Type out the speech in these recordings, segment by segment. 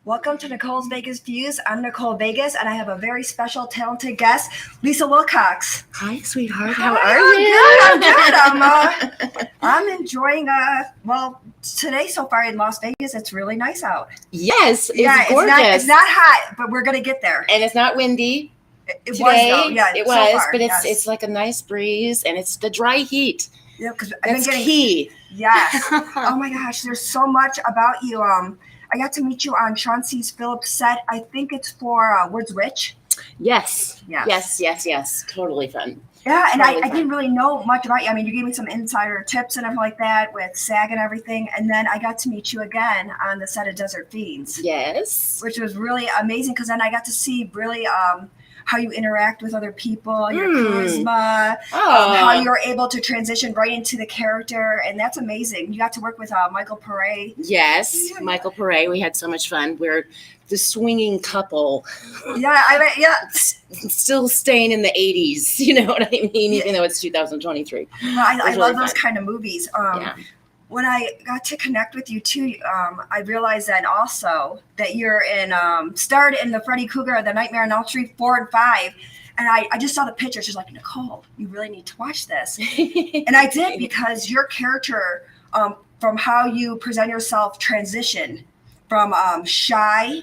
Welcome to Nicole's Vegas Views. I'm Nicole Vegas, and I have a very special, talented guest, Lisa Wilcox. Hi, sweetheart. How How are you? I'm good. I'm enjoying. Today so far in Las Vegas, it's really nice out. Yes, it's gorgeous. It's not hot, but we're gonna get there. And it's not windy. It was Today, though. Yeah, it so was, far, but yes. it's like a nice breeze, and it's the dry heat. Yeah, because That's key. Yes. Oh my gosh, there's so much about you. I got to meet you on Chauncey Phillips' set. I think it's for Woods Witch. Yes. Totally fun. Yeah, and Totally I didn't really know much about you. I mean, you gave me some insider tips and everything like that with SAG and everything. And then I got to meet you again on the set of Desert Fiends. Yes. Which was really amazing because then I got to see really how you interact with other people, your charisma, how you're able to transition right into the character. And that's amazing. You got to work with Michael Pare. Yes, Michael Pare. We had so much fun. We're the swinging couple. Yeah, Still staying in the 80s, you know what I mean? Even though it's 2023. Well, I love those kind of movies. Yeah. When I got to connect with you too, I realized then also that you're starred in the Freddy Krueger, the Nightmare on Elm Street 4 and 5. And I just saw the pictures. She's like, Nicole, you really need to watch this. And I did, because your character, from how you present yourself, transition from shy,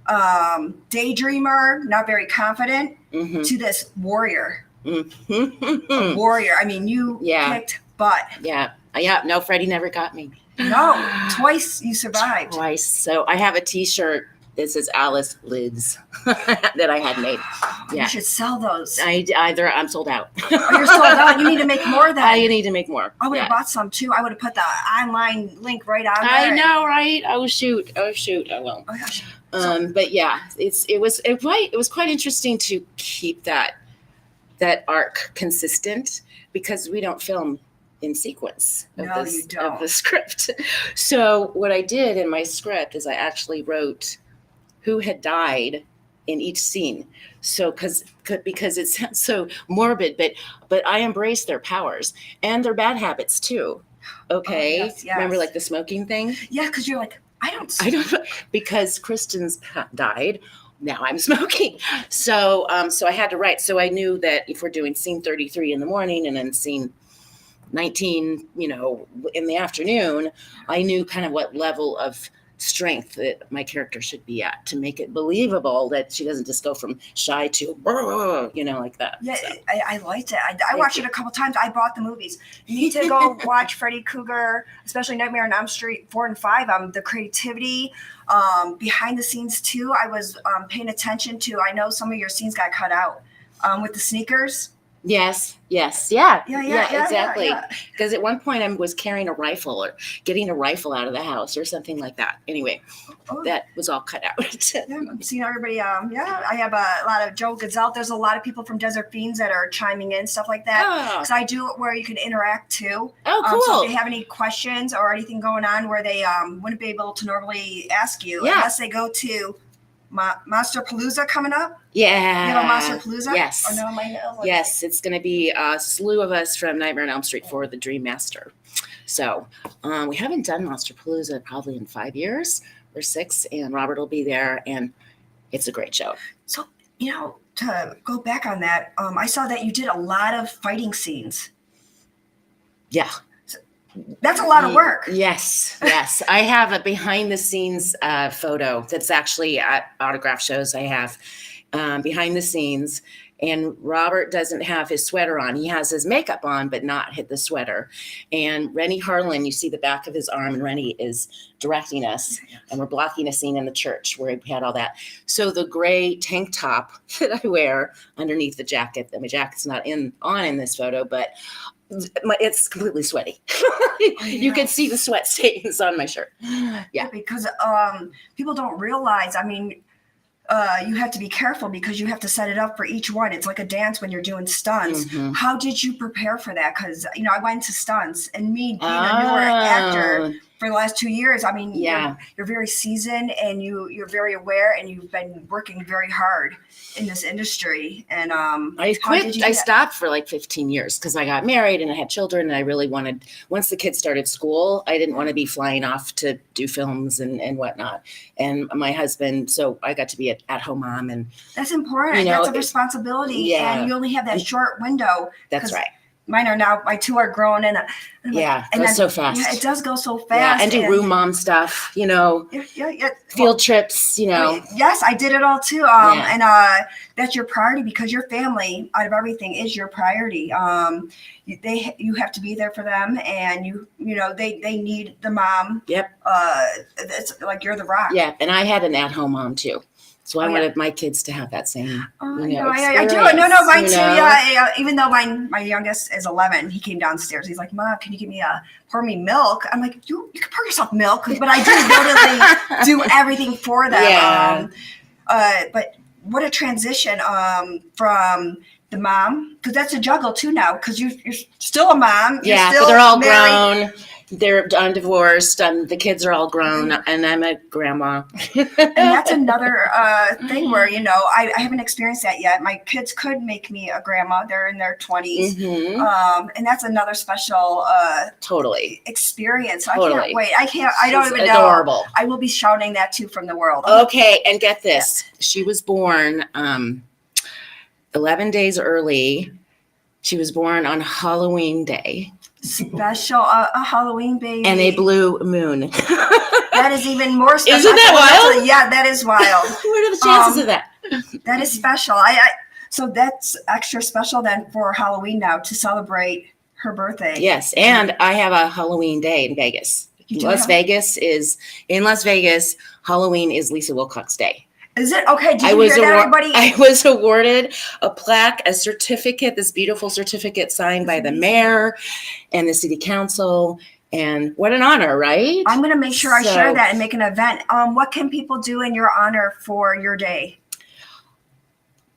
daydreamer, not very confident, to this warrior. A warrior. I mean, you kicked butt. Yeah. No, Freddie never got me. No, twice you survived. Twice. So I have a T-shirt that says Alice Lives that I had made. Yeah. You should sell those. I'm sold out. Oh, you're sold out. You need to make more then. I need to make more. I would have bought some too. I would have put the online link right on there. I know, right? Oh shoot. I will. Oh gosh. But yeah, it was quite interesting to keep that arc consistent, because we don't film in sequence of the script. So what I did in my script is I actually wrote who had died in each scene. So because it sounds so morbid, but I embrace their powers and their bad habits too. Okay. Oh, yes. Remember, like the smoking thing? Yeah, because you're like, I don't because Kristen's died. Now I'm smoking. So I had to write. So I knew that if we're doing scene 33 in the morning and then scene 19, in the afternoon, I knew kind of what level of strength that my character should be at to make it believable that she doesn't just go from shy to, like that. Yeah, so. I liked it. I watched it a couple times. I bought the movies. You need to go watch Freddy Krueger, especially Nightmare on Elm Street 4 and 5. The creativity, behind the scenes too. I was paying attention to. I know some of your scenes got cut out with the sneakers. Yes. Yeah, exactly. Because at one point I was carrying a rifle or getting a rifle out of the house or something like that. Anyway, that was all cut out. I'm seeing everybody. I have a lot of Joe Gazelle. There's a lot of people from Desert Fiends that are chiming in, stuff like that. Because I do it where you can interact too. Oh, cool. So if they have any questions or anything going on where they wouldn't be able to normally ask you, unless they go to Monster Palooza coming up. Yeah. You have a Monster Palooza? Yes. Or no, yes, it's going to be a slew of us from Nightmare on Elm Street for the Dream Master. So we haven't done Monster Palooza probably in 5 years or 6, and Robert will be there, and it's a great show. So, to go back on that, I saw that you did a lot of fighting scenes. Yeah. That's a lot of work. Yes. I have a behind the scenes photo that's actually at autograph shows. I have behind the scenes, and Robert doesn't have his sweater on. He has his makeup on, but not hit the sweater. And Rennie Harlan, you see the back of his arm, and Rennie is directing us, and we're blocking a scene in the church where we had all that. So the gray tank top that I wear underneath the jacket, my jacket's not on in this photo, but it's completely sweaty. You can see the sweat stains on my shirt. Yeah, because people don't realize. I mean, you have to be careful because you have to set it up for each one. It's like a dance when you're doing stunts. Mm-hmm. How did you prepare for that? Because I went to stunts, and me being a newer actor, for the last 2 years. I mean, Yeah. you're very seasoned, and you're very aware, and you've been working very hard in this industry. And I quit. I stopped for like 15 years because I got married and I had children, and I really wanted, once the kids started school, I didn't want to be flying off to do films and whatnot. And my husband, so I got to be at home mom, and that's important. You know, That's a responsibility, yeah. and you only have that short window. That's right. Mine are now, my 2 are grown, and yeah, it goes so fast. Yeah, it does go so fast. Yeah, and do room mom stuff, you know, field trips, you know. I mean, yes, I did it all too. And that's your priority, because your family, out of everything, is your priority. You have to be there for them, and you know they need the mom. Yep. It's like you're the rock. Yeah, and I had an at-home mom too. So I wanted my kids to have that same, I do. No, mine too. Yeah, even though my youngest is 11, he came downstairs. He's like, "Mom, can you pour me milk?" I'm like, "You can pour yourself milk," but I do literally do everything for them. Yeah. But what a transition from the mom, because that's a juggle too now, because you're still a mom. Yeah, still but they're all married. grown. I'm divorced. The kids are all grown, and I'm a grandma. And that's another thing where, I haven't experienced that yet. My kids could make me a grandma. They're in their 20s. Mm-hmm. And that's another special totally experience. So totally. I can't wait. I don't even adorable. know. I will be shouting that too from the world. Okay, and get this. Yeah. She was born 11 days early. She was born on Halloween Day. Special, a Halloween baby. And a blue moon. That is even more special. Isn't that wild? Yeah, that is wild. What are the chances of that? That is special. So that's extra special then for Halloween now, to celebrate her birthday. Yes, and I have a Halloween day in Vegas. In Las Vegas, Halloween is Lisa Wilcox Day. Is it? Okay, did you hear that, everybody? I was awarded a plaque, a certificate, this beautiful certificate signed by the mayor and the city council. And what an honor, right? I'm going to make sure I share that and make an event. What can people do in your honor for your day?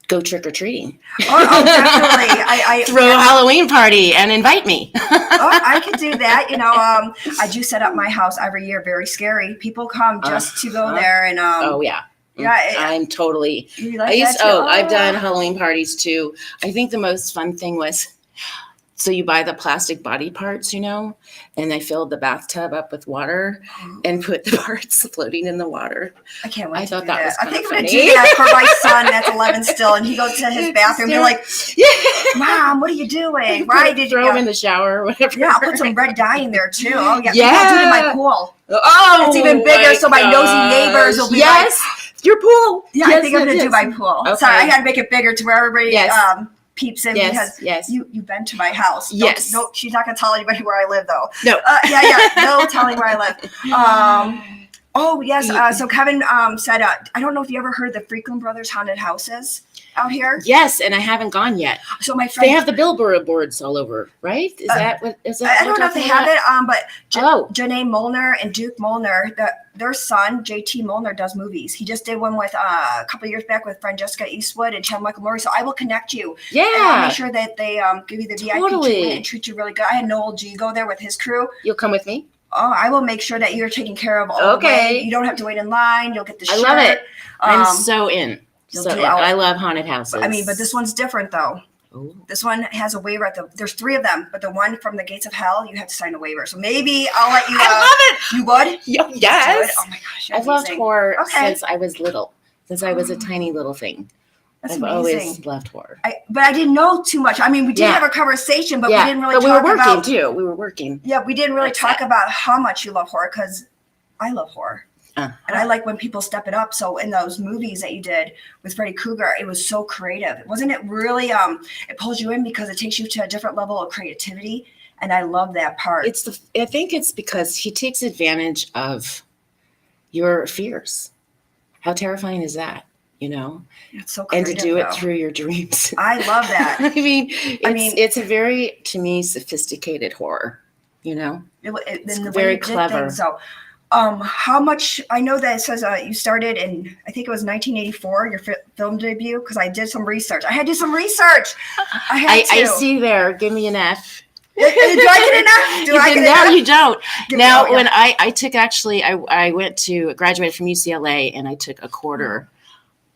Go trick-or-treating. Oh, definitely. I throw a Halloween party and invite me. I could do that. I do set up my house every year. Very scary. People come just to go there. And oh, yeah. Yeah, I'm totally. Like I've done Halloween parties too. I think the most fun thing was, so you buy the plastic body parts, and I filled the bathtub up with water and put the parts floating in the water. I can't wait. I thought that was I think funny. I'm gonna do that for my son that's 11 still, and he goes to his bathroom. You're like, "Mom, what are you doing? Why did you throw him in the shower or whatever?" Yeah, I'll put some red dye in there too. Oh yeah, yeah. I'll do it in my pool. Oh, it's even bigger, so my nosy neighbors will be like, your pool. Yeah, yes, I think I'm going to do my pool. Okay. Sorry, I got to make it bigger to where everybody peeps in, because yes. You've been to my house. Yes. No, she's not going to tell anybody where I live, though. No. No telling where I live. Oh, yes. So Kevin said, I don't know if you ever heard the Freakland Brothers Haunted Houses out here. Yes, and I haven't gone yet. So my friend, they have the billboards all over, right? Is that what? Is that? I don't know if they have it. But Janae Molnar and Duke Molnar, their son JT Molnar does movies. He just did one with a couple of years back with Francesca Eastwood and Chad Michael Murray. So I will connect you. Yeah, and I'll make sure that they give you the VIP treatment and treat you really good. I had Noel G go there with his crew. You'll come with me. Oh, I will make sure that you're taken care of all the way. You don't have to wait in line. You'll get the shirt. I love it. I'm so in. I love haunted houses. But this one's different though. Ooh. This one has a waiver there's 3 of them, but the one from the Gates of Hell, you have to sign a waiver. So maybe I'll let you. I love it. You would? Yes. Oh my gosh. I've loved horror since I was little. Since I was a tiny little thing. That's I've amazing. always loved horror. But I didn't know too much. I mean, we did have a conversation, but we didn't really talk about. But we were working too. We were working. Yeah, we didn't really talk about how much you love horror, because I love horror. And I like when people step it up. So in those movies that you did with Freddy Krueger, it was so creative. Wasn't it really, it pulls you in because it takes you to a different level of creativity. And I love that part. I think it's because he takes advantage of your fears. How terrifying is that? It's so creative, and to do it through your dreams. I love that. It's a very, to me, sophisticated horror, It's very clever. So how much, I know that it says you started in, I think it was 1984, your film debut, because I did some research. I had to do some research. I see there. Give me an F. Do I get enough? Do I get No, enough? you don't. Give Now, me- oh, when yeah. I took actually, I went to graduated from UCLA, and I took a quarter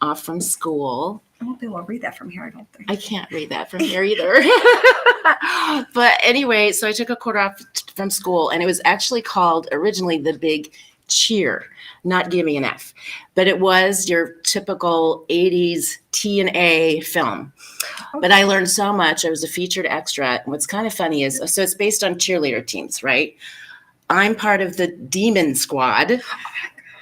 off from school. I won't be able to read that from here, I don't think. I can't read that from here either. But anyway, so I took a quarter off from school, and it was actually called originally The Big Cheer, not Give Me an F. But it was your typical 80s T&A film. But I learned so much. I was a featured extra. And what's kind of funny is, so it's based on cheerleader teams, right? I'm part of the Demon Squad.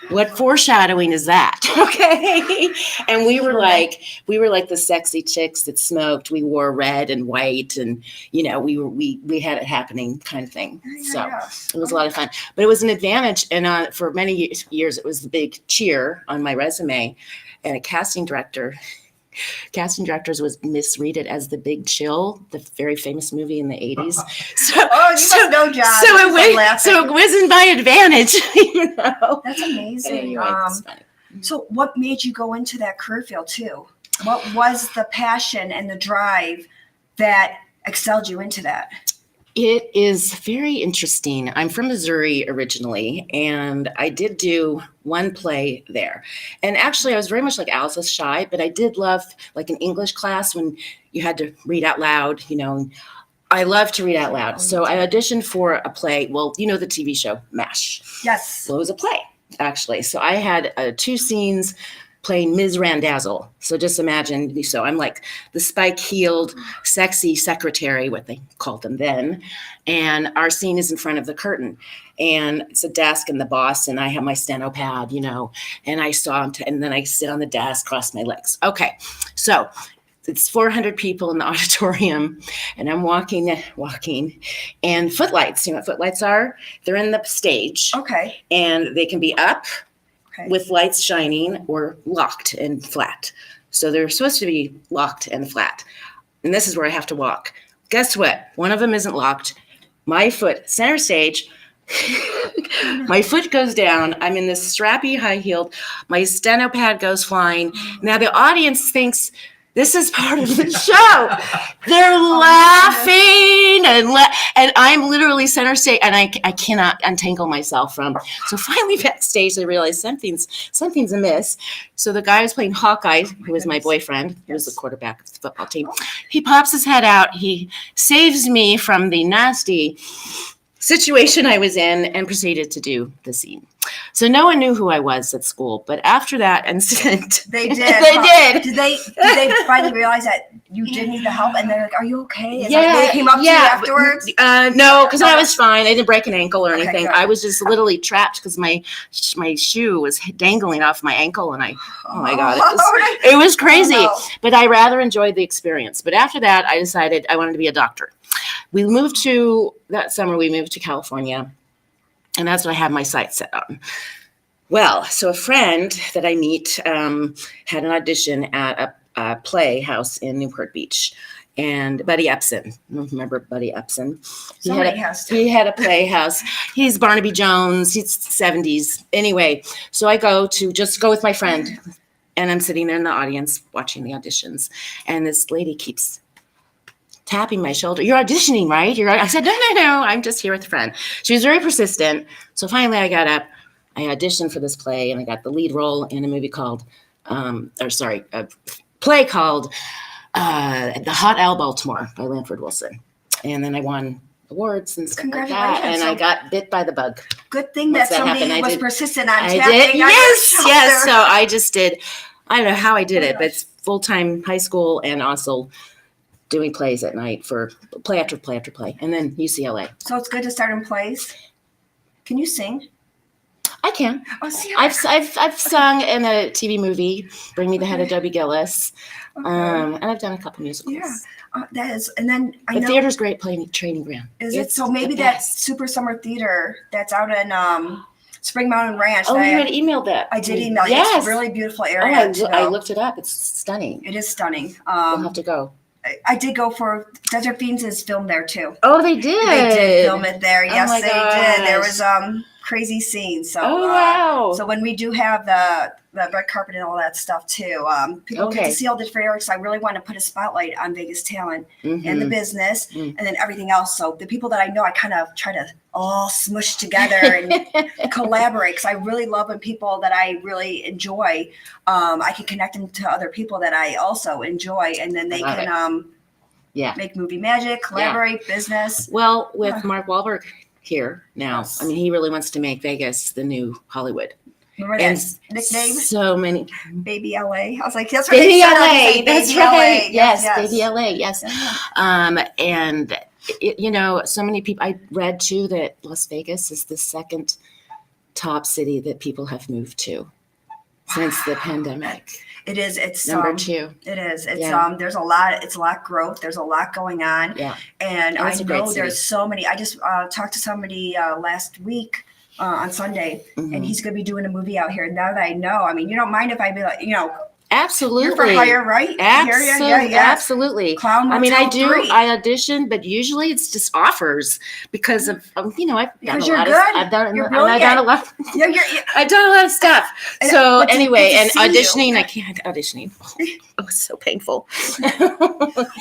What foreshadowing is that? Okay. And we were like the sexy chicks that smoked. We wore red and white, and we had it happening kind of thing. So it was a lot of fun. But it was an advantage, and for many years it was the big cheer on my resume. And a casting directors was misread it as The Big Chill, the very famous movie in the 80s. So, you must know, John. So it was in my advantage, That's amazing. Anyway, it's funny. So what made you go into that career field too? What was the passion and the drive that excelled you into that? It is very interesting. I'm from Missouri originally, and I did do one play there. And actually, I was very much like Alice, was shy, but I did love like an English class when you had to read out loud, I love to read out loud. So I auditioned for a play. Well, the TV show MASH. Yes. Well, it was a play, actually. So I had 2 scenes playing Ms. Randazzo. So just imagine, so I'm like the spike-heeled, sexy secretary, what they called them then. And our scene is in front of the curtain. And it's a desk and the boss, and I have my steno pad, and I saw him, and then I sit on the desk, cross my legs. Okay, so it's 400 people in the auditorium, and I'm walking, and footlights, what footlights are? They're in the stage. Okay. And they can be up, with lights shining, or locked and flat. So they're supposed to be locked and flat. And this is where I have to walk. Guess what? One of them isn't locked. My foot, center stage, my foot goes down. I'm in this strappy high heeled. My steno pad goes flying. Now the audience thinks this is part of the show. They're laughing and I'm literally center stage, and I cannot untangle myself from. So finally backstage, I realized something's amiss. So the guy who's playing Hawkeye, who was my boyfriend, who was the quarterback of the football team, he pops his head out. He saves me from the nasty situation I was in and proceeded to do the scene. So no one knew who I was at school, but after that incident, they did. Did they finally realize that you did need the help, and they're like, "Are you okay?" And yeah, they came up to you afterwards. No, because I was fine. I didn't break an ankle or anything. Good. I was just literally trapped because my shoe was dangling off my ankle, and oh my God, it was crazy. Oh, no. But I rather enjoyed the experience. But after that, I decided I wanted to be a doctor. That summer we moved to California, and that's what I had my sights set on. Well, so a friend that I meet had an audition at a playhouse in Newport Beach. And Buddy Epson, I don't remember Buddy Epson. He had a playhouse. He's Barnaby Jones. He's 70s. Anyway, so I go with my friend, and I'm sitting there in the audience watching the auditions. And this lady keeps tapping my shoulder. "You're auditioning, right?" I said, No, I'm just here with a friend. She was very persistent. So finally I got up. I auditioned for this play, and I got the lead role in a movie called, a play called The Hot Al Baltimore by Lanford Wilson. And then I won awards and stuff like that. And I got bit by the bug. Good thing that somebody was persistent on tapping. Yes. So I just did, I don't know how I did it, but it's full-time high school and also doing plays at night for play after play after play, and then UCLA. So it's good to start in plays. Can you sing? I can. Oh, see, I've sung in a TV movie, Bring Me the Head of Debbie Gillis, and I've done a couple musicals. Yeah, that is. And then I know theater's great training ground. Is it? So maybe that Super Summer Theater that's out in Spring Mountain Ranch. Oh, you had emailed that. I did email. Yes. It's a really beautiful area. I looked it up. It's stunning. It is stunning. We'll have to go. I did go for Desert Fiends is filmed there too. Oh, they did. They did film it there. Yes, they did. There was crazy scenes. So, wow. So when we do have the red carpet and all that stuff too, people get to see all the different areas. I really want to put a spotlight on Vegas talent and the business and then everything else. So the people that I know, I kind of try to all smush together and collaborate, because I really love when people that I really enjoy, I can connect them to other people that I also enjoy, and then they can make movie magic, collaborate, business. Well, with Mark Wahlberg here now, I mean, he really wants to make Vegas the new Hollywood. Remember that nickname? So many. Baby LA. I was like, that's what Baby they said. LA. That's Baby right. LA. Yes, Baby LA. Yes. And you know, so many people. I read too that Las Vegas is the second top city that people have moved to since the pandemic. It is. It's number 2. It is. It's there's a lot. It's a lot of growth. There's a lot going on. Yeah. And I know there's so many. I just talked to somebody last week on Sunday, and he's going to be doing a movie out here. Now that I know, I mean, you don't mind if I be like, you know. Absolutely. You're for hire, right? Absolutely. Clown I mean, I Motel 3. I audition, but usually it's just offers because of, you know, I've done a lot of stuff. And so anyway, and auditioning, I can't auditioning. Oh, it's so painful.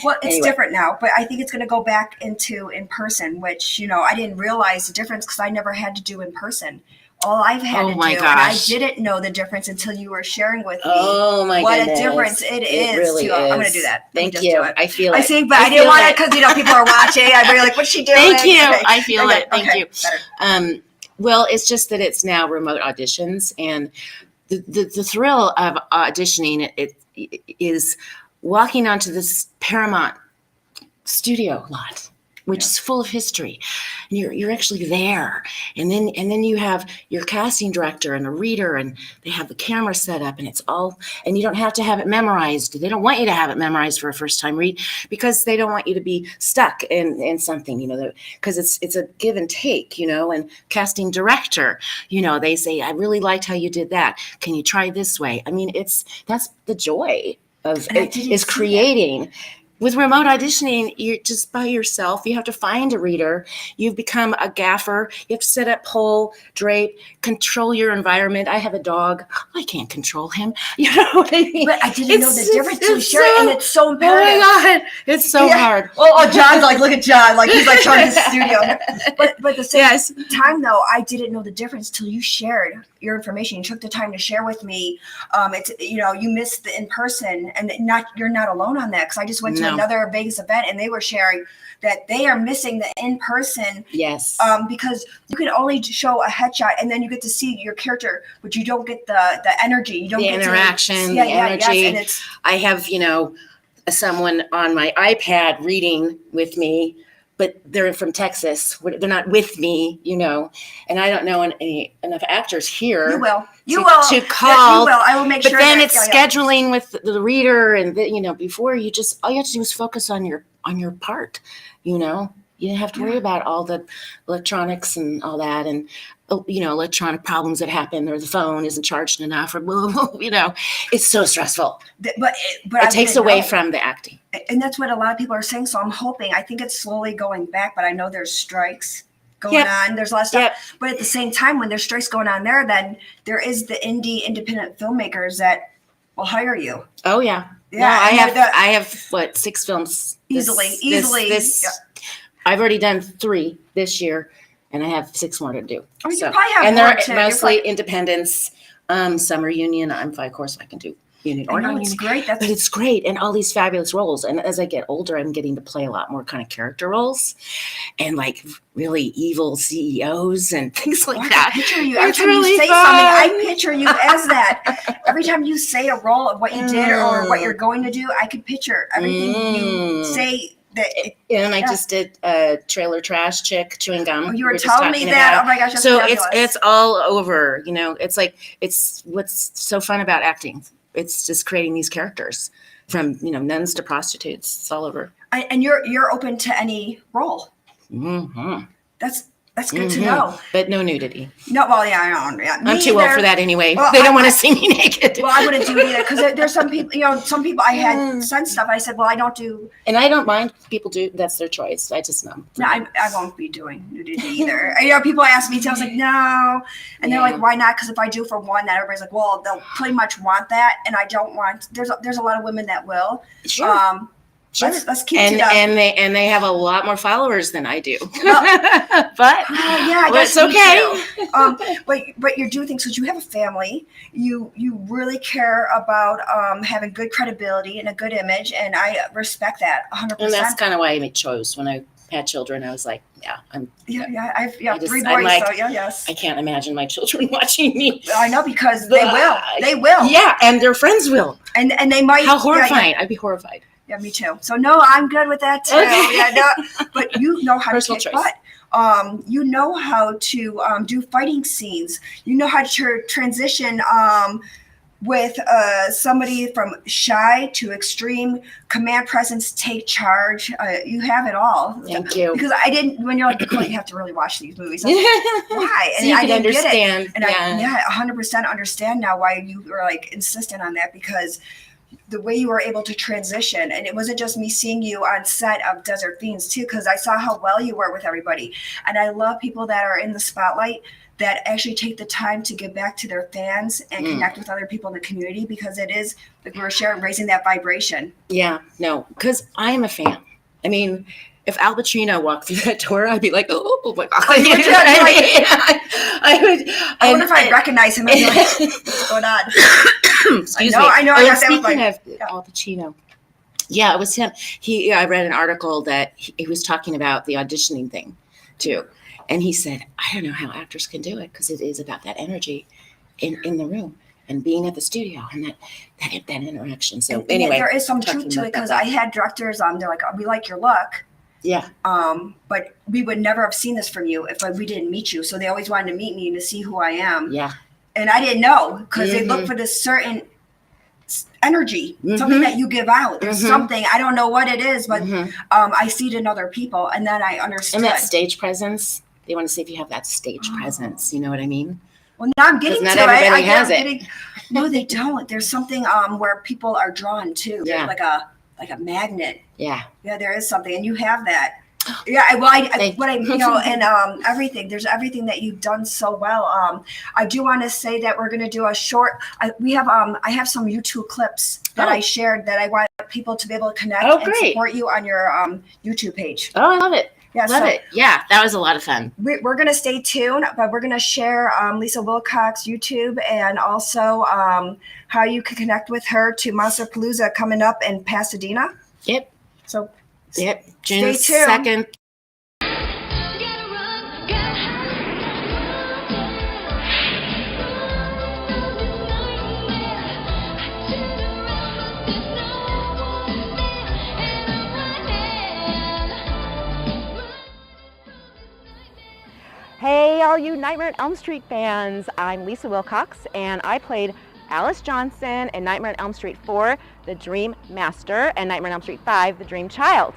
Well, it's different now, but I think it's going to go back into in person, which, you know, I didn't realize the difference because I never had to do in person. All I've had to do, and I didn't know the difference until you were sharing with me. Oh my what goodness. a difference it is. Really is. I'm going to do that. Thank you. I feel it. I see, but I didn't want it because, you know, people are watching. I'd be like, what's she doing? Thank you. I feel it. Thank you. Better. Well, it's just that it's now remote auditions, and the thrill of auditioning it is walking onto this Paramount studio lot, which is full of history. And you're actually there. And then you have your casting director and a reader, and they have the camera set up, and it's all, and you don't have to have it memorized. They don't want you to have it memorized for a first time read because they don't want you to be stuck in something, you know, because it's a give and take, you know, and casting director, you know, they say, I really liked how you did that. Can you try this way? I mean, that's the joy of it, is creating. With remote auditioning, you're just by yourself. You have to find a reader. You've become a gaffer. You have to set up pole, drape, control your environment. I have a dog. I can't control him. You know what I mean? But I didn't know the difference. And it's so imperative. Oh my God. It's so hard. Oh, John's like, look at John. Like, he's like trying to studio. But at the same time, though, I didn't know the difference till you shared your information. You took the time to share with me. It's, you know, you missed the in-person, and you're not alone on that, because I just went to another Vegas event, and they were sharing that they are missing the in-person. Yes. Because you can only show a headshot, and then you get to see your character, but you don't get the energy. You don't get interaction, the energy. Yes, I have, you know, someone on my iPad reading with me, but they're from Texas. They're not with me, you know, and I don't know enough actors here. You will. To call. You will. I will make sure. But then it's scheduling with the reader, and you know, before all you have to do is focus on your part. You know, you don't have to worry about all the electronics and all that, and you know, electronic problems that happen, or the phone isn't charged enough, or blah, blah, blah, you know, it's so stressful. But it takes away from the acting. And that's what a lot of people are saying. So I'm hoping, I think it's slowly going back, but I know there's strikes going on. There's a lot of stuff. But at the same time, when there's strikes going on there, then there is the independent filmmakers that will hire you. Oh yeah. Yeah. No, I have what, 6 films easily. I've already done 3 this year, and I have 6 more to do. Oh, you probably have and more they're mostly independents. Some are union. I'm 5 course. I can do union or non-union. It's great. But it's great, and all these fabulous roles. And as I get older, I'm getting to play a lot more kind of character roles, and like really evil CEOs and things like that. I picture you every time you say something. I picture you as that. Every time you say a role of what you did or what you're going to do, I could picture everything you say. And I just did a trailer trash chick chewing gum. Oh, you were telling me that. Oh my gosh, that's so fabulous. it's all over. You know, it's like, it's what's so fun about acting. It's just creating these characters, from, you know, nuns to prostitutes. It's all over. And you're open to any role. Mm-hmm. That's That's good to know. But no nudity. No, well, yeah, I don't. Yeah, I'm too old for that anyway. Well, they don't want to see me naked. Well, I wouldn't do it either because there's some people, some people I had sent stuff. I said, well, I don't do. And I don't mind people do. That's their choice. I just know. No, I won't be doing nudity either. People ask me, I was like, no. And they're like, why not? Because if I do for one, then everybody's like, well, they'll pretty much want that. And I don't want, there's a lot of women that will. Sure. Sure. Let's keep and it up. And they have a lot more followers than I do. But yeah, I guess it's okay. But you're doing things because you have a family. You really care about having good credibility and a good image, and I respect that 100%. And that's kind of why I chose when I had children. I was like, I've 3 boys, like, so yes. I can't imagine my children watching me. I know because they will. Yeah, and their friends will. And they might. How horrifying! Yeah. I'd be horrified. Yeah, me too. So no, I'm good with that too. Okay. Yeah, no, but you know how Personal to kick choice. butt. You know how to do fighting scenes. You know how to transition with somebody from shy to extreme, command presence, take charge. You have it all. Thank you. Because I didn't. When you're like, Nicole, you have to really watch these movies. Like, why? And So you I can didn't understand. get it. And I 100% understand now why you were like insistent on that because. The way you were able to transition, and it wasn't just me seeing you on set of Desert Fiends too, because I saw how well you were with everybody. And I love people that are in the spotlight that actually take the time to give back to their fans and connect with other people in the community because it is, like we were sharing, raising that vibration. Yeah, no, because I am a fan. I mean, if Al Pacino walked through that door, I'd be like, oh my God. I wonder if I'd recognize him. I'd be like, what's going on? Excuse me. I know. Speaking of Al Pacino, yeah, it was him. I read an article that he was talking about the auditioning thing too. And he said, I don't know how actors can do it because it is about that energy in the room and being at the studio and that interaction. So and anyway, there is some truth to it because I had directors they're like, oh, we like your look. Yeah. But we would never have seen this from you if we didn't meet you. So they always wanted to meet me and to see who I am. Yeah. And I didn't know because they look for this certain energy, something that you give out. There's something, I don't know what it is, but I see it in other people. And then I understood. And that stage presence, they want to see if you have that stage presence. You know what I mean? Well, now I'm getting to it. Not everybody has it. No, they don't. There's something where people are drawn to. Yeah. Like a magnet. Yeah. Yeah, there is something. And you have that. Yeah, and everything. There's everything that you've done so well. I do want to say that we're going to do a short. I have some YouTube clips that I shared that I want people to be able to connect and support you on your YouTube page. Oh, I love it. Yeah, love it. Yeah, that was a lot of fun. We're going to stay tuned, but we're going to share Lisa Wilcox YouTube and also how you can connect with her to Monster Palooza coming up in Pasadena. Yep. So. Yep, June 2nd. Hey, all you Nightmare on Elm Street fans. I'm Lisa Wilcox, and I played Alice Johnson in Nightmare on Elm Street 4, The Dream Master, and Nightmare on Elm Street 5, The Dream Child.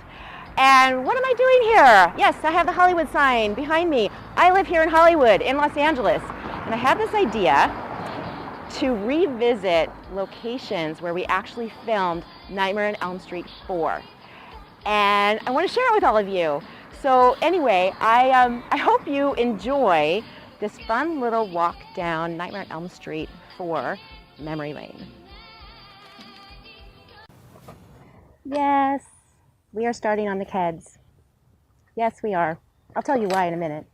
And what am I doing here? Yes, I have the Hollywood sign behind me. I live here in Hollywood, in Los Angeles. And I had this idea to revisit locations where we actually filmed Nightmare on Elm Street 4. And I want to share it with all of you. So anyway, I hope you enjoy this fun little walk down Nightmare on Elm Street 4 memory lane. Yes. We are starting on the kids. Yes, we are. I'll tell you why in a minute.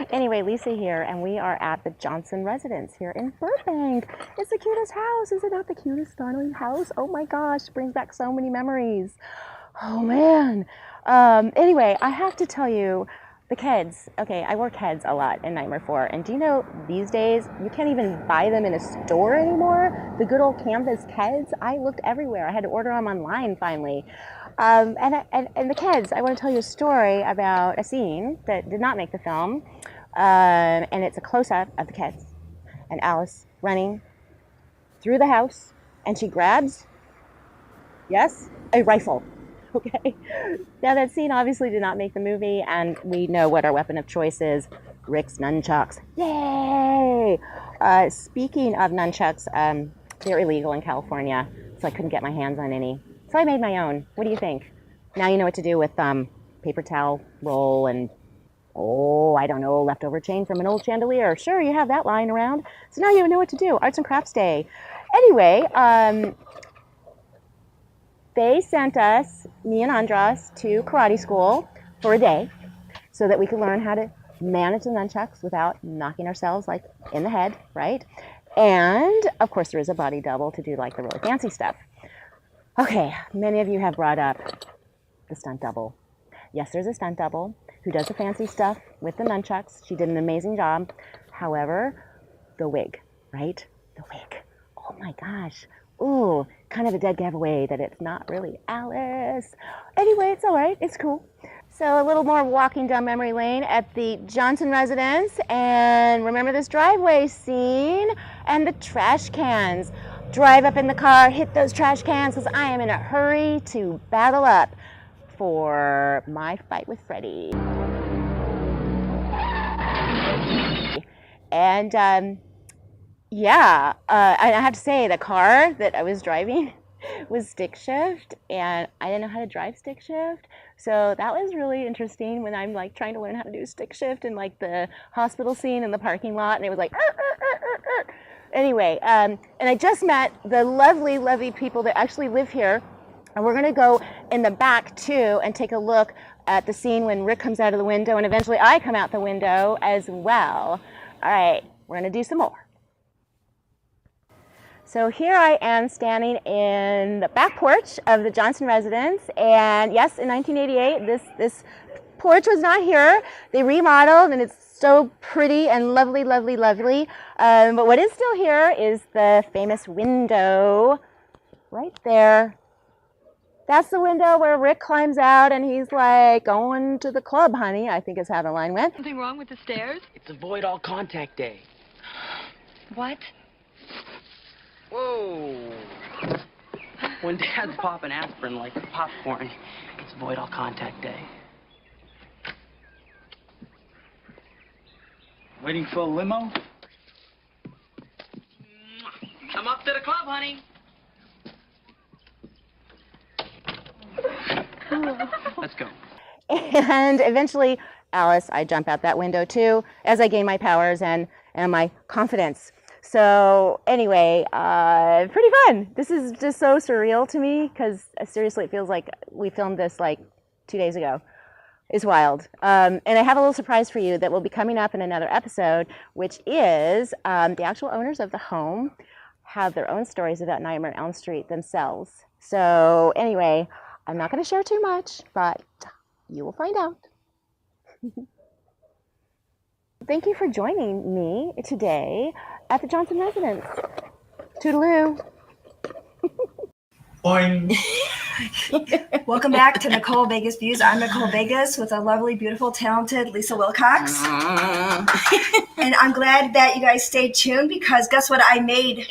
Anyway, Lisa here, and we are at the Johnson residence here in Burbank. It's the cutest house. Is it not the cutest, darling house? Oh my gosh, brings back so many memories. Oh man. Anyway, I have to tell you, the kids. Okay, I wore kids a lot in Nightmare 4, and do you know these days you can't even buy them in a store anymore? The good old canvas kids. I looked everywhere. I had to order them online finally. And the kids, I want to tell you a story about a scene that did not make the film, and it's a close-up of the kids and Alice running through the house, and she grabs, yes, a rifle. Okay. Now that scene obviously did not make the movie, and we know what our weapon of choice is: Rick's nunchucks. Yay! Speaking of nunchucks, they're illegal in California, so I couldn't get my hands on any. So I made my own. What do you think? Now you know what to do with paper towel roll and, oh, I don't know, leftover chain from an old chandelier. Sure, you have that lying around. So now you know what to do. Arts and Crafts Day. Anyway, they sent us, me and Andras, to karate school for a day so that we could learn how to manage the nunchucks without knocking ourselves like in the head, right? And of course there is a body double to do like the really fancy stuff. Okay, many of you have brought up the stunt double. Yes, there's a stunt double who does the fancy stuff with the nunchucks. She did an amazing job. However, the wig, right? The wig. Oh my gosh. Ooh, kind of a dead giveaway that it's not really Alice. Anyway, it's all right. It's cool. So a little more walking down memory lane at the Johnson residence. And remember this driveway scene and the trash cans. Drive up in the car, hit those trash cans because I am in a hurry to battle up for my fight with Freddy. And I have to say the car that I was driving was stick shift, and I didn't know how to drive stick shift. So that was really interesting when I'm like trying to learn how to do stick shift in like the hospital scene in the parking lot, and it was like, Anyway, and I just met the lovely, lovely people that actually live here. And we're going to go in the back, too, and take a look at the scene when Rick comes out of the window, and eventually I come out the window as well. All right, we're going to do some more. So here I am standing in the back porch of the Johnson residence. And yes, in 1988, this porch was not here. They remodeled, and it's so pretty and lovely, lovely, lovely. But what is still here is the famous window right there. That's the window where Rick climbs out and he's like, going to the club, honey, I think is how the line went. Something wrong with the stairs? It's avoid all contact day. What? Whoa. When Dad's popping aspirin like popcorn, it's avoid all contact day. Waiting for a limo? I'm up to the club, honey. Let's go. And eventually, Alice, I jump out that window too, as I gain my powers and my confidence. So anyway, pretty fun. This is just so surreal to me because seriously, it feels like we filmed this like 2 days ago. It's wild. And I have a little surprise for you that will be coming up in another episode, which is the actual owners of the home have their own stories about Nightmare on Elm Street themselves. So anyway, I'm not going to share too much, but you will find out. Thank you for joining me today at the Johnson residence. Toodaloo. Boing. Welcome back to Nicole Vegas Views. I'm Nicole Vegas with a lovely, beautiful, talented Lisa Wilcox. And I'm glad that you guys stayed tuned because guess what I made?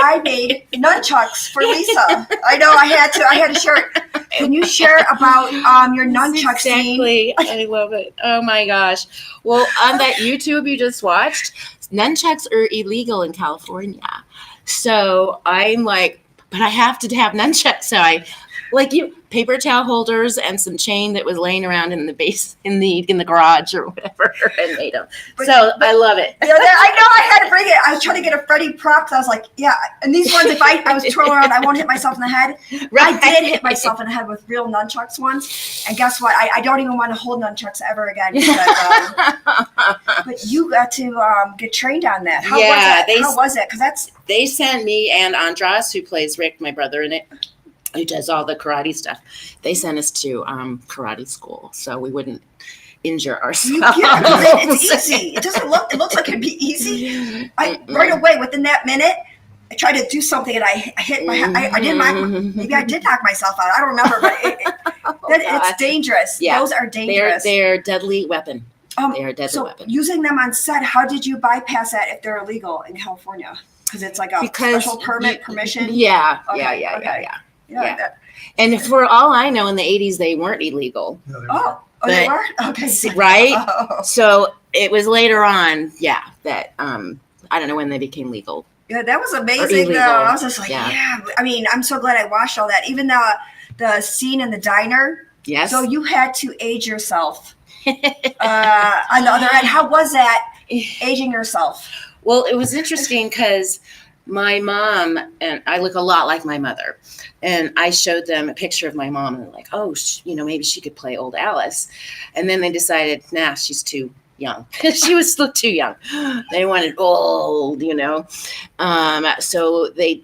I made nunchucks for Lisa. I know I had to share it. Can you share about your nunchuck scene? Exactly. I love it. Oh my gosh. Well, on that YouTube you just watched, nunchucks are illegal in California. So I'm like, but I have to have nunchucks. So I, like you, paper towel holders and some chain that was laying around in the base in the garage or whatever, and made them. But I love it. Yeah, I know I had to bring it. I was trying to get a Freddy prop because I was like, yeah. And these ones, if I was twirling around, I won't hit myself in the head. Right. I did hit myself in the head with real nunchucks once. And guess what? I don't even want to hold nunchucks ever again. Because, but you got to get trained on that. How was it? Because they sent me and Andras, who plays Rick, my brother in it, who does all the karate stuff. They sent us to karate school so we wouldn't injure ourselves. Yeah, it's easy. It looks like it'd be easy. Right away, within that minute, I tried to do something and I hit my head. Maybe I did knock myself out. I don't remember, but it's dangerous. Yeah. Those are dangerous. They're a deadly weapon. They're a deadly weapon. Using them on set, how did you bypass that if they're illegal in California? Because it's like a special permission? Yeah, okay. yeah. And for all I know, in the 80s, they weren't illegal. No, they're Oh, they But- were? Okay. Right? Oh. So it was later on, that I don't know when they became legal. Yeah, that was amazing though. illegal. I was just like, Yeah. yeah. I mean, I'm so glad I watched all that. Even the scene in the diner. Yes. So you had to age yourself. On the other end, how was that aging yourself? Well, it was interesting because my mom and I look a lot like my mother, and I showed them a picture of my mom, and they're like, "Oh, maybe she could play old Alice," and then they decided, "Nah, she's too young. She was look too young." They wanted old, So they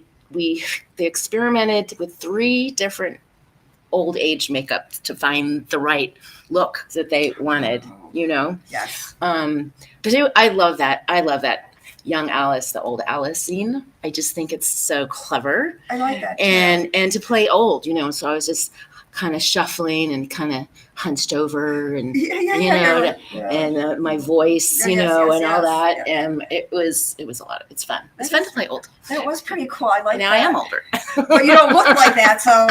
experimented with 3 different old age makeup to find the right look that they wanted. Yes. But I love that. I love that young Alice, the old Alice scene. I just think it's so clever. I like that. Too. And to play old, so I was just kind of shuffling and kind of hunched over and and my voice, Yeah, yes, and yes, all that. yeah. And it was a lot of, it's fun. It's fun to play old. That was pretty cool. I like Now that. I am older. But you don't look like that, so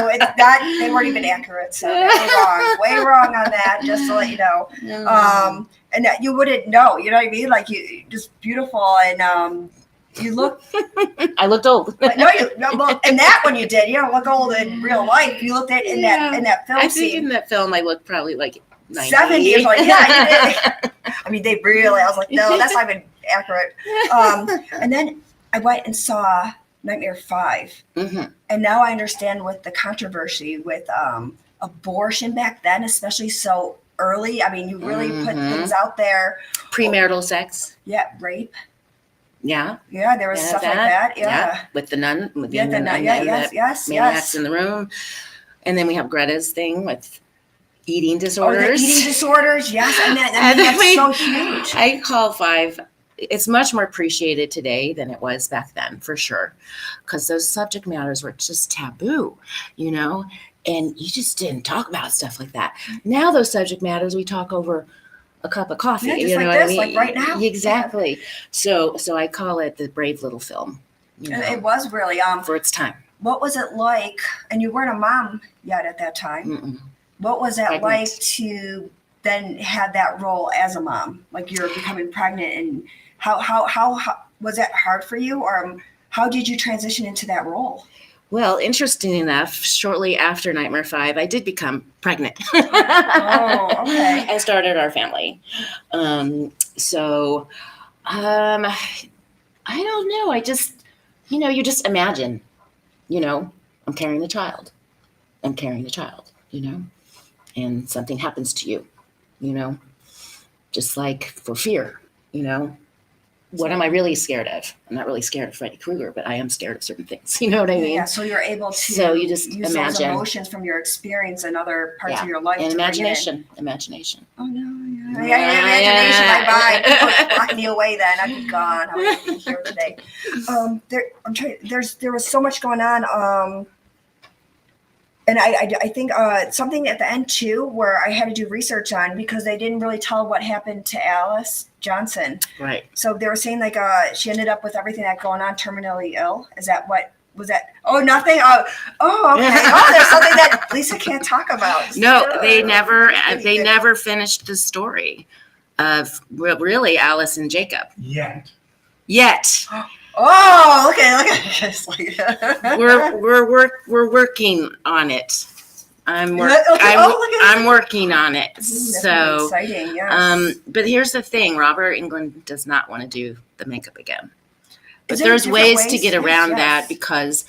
they weren't even accurate. So they were way wrong on that. Just to let you know. And that you wouldn't know. You know what I mean? Like you, just beautiful, and you look. I looked old. But well, in that one you did. You don't look old in real life. You looked at in that film I scene. think in that film I looked probably like 90. 70 years old. Yeah, you did. I mean, they really. I was like, no, that's not even accurate. And then I went and saw Nightmare 5, and now I understand with the controversy with abortion back then, especially so early. I mean, you really put things out there. Premarital sex. Yeah, rape. Yeah. Yeah, there was stuff like that. Yeah. With the nun. With Yeah, the nun. Yeah, yes. Maniacs in the room. And then we have Greta's thing with eating disorders. Oh, the eating disorders, yes. And that's so huge. I call 5. It's much more appreciated today than it was back then, for sure. Because those subject matters were just taboo, and you just didn't talk about stuff like that. Now those subject matters we talk over a cup of coffee. Yeah, just you know like what this, I mean? like right now. Exactly. So I call it the brave little film. It was really for its time. What was it like? And you weren't a mom yet at that time. Mm-mm. What was that Pregnant. like to then have that role as a mom? Like you're becoming pregnant, and how was that hard for you, or how did you transition into that role? Well, interesting enough, shortly after Nightmare 5, I did become pregnant. Oh, okay. And started our family. I don't know. I just, you just imagine, I'm carrying the child. And something happens to you, just like for fear, What am I really scared of? I'm not really scared of Freddy Krueger, but I am scared of certain things. You know what I mean? Yeah, so you're able to So you just use those imagine. emotions from your experience and other parts Yeah, of your life. and to bring it in. imagination. Oh no! Yeah, imagination. Bye. Lock me away. Then I'd be gone. I wouldn't be here today. There was so much going on. And I think something at the end too, where I had to do research on because they didn't really tell what happened to Alice Johnson. Right. So they were saying like she ended up with everything that going on, terminally ill. Is that what? Was that? Oh, nothing. Oh, okay. Oh, there's something that Lisa can't talk about. No, they never finished the story of really Alice and Jacob. Yet. Oh, okay. Look at this. Like, we're working on it. I'm working on it. Ooh, that's so really exciting. Yes. But here's the thing: Robert Englund does not want to do the makeup again. But Is there there's different ways to ways? get around Yes. that because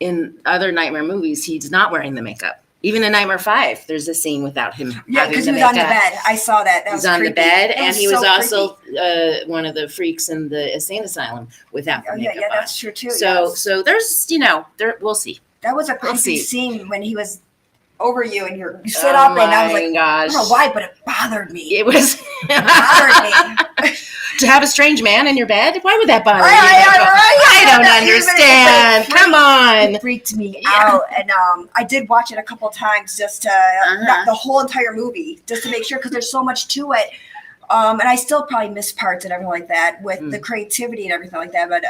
in other Nightmare movies, he's not wearing the makeup. Even in Nightmare 5, there's a scene without him Yeah, having because the he was makeup. on the bed. I saw that. That He's was on the creepy. bed, That and he so was also creepy. one of the freaks in the insane asylum without the Oh, makeup yeah, on. that's true too. So, yes. so there's, we'll see. That was a We'll creepy see. scene when he was over you and you stood Oh up, and I was my like, gosh. I don't know why, but it bothered me. It was It bothered me. to have a strange man in your bed. Why would that bother you? I I don't Even understand. it Come on. It freaked me out, and I did watch it a couple times just to not the whole entire movie, just to make sure because there's so much to it. And I still probably miss parts and everything like that with the creativity and everything like that. But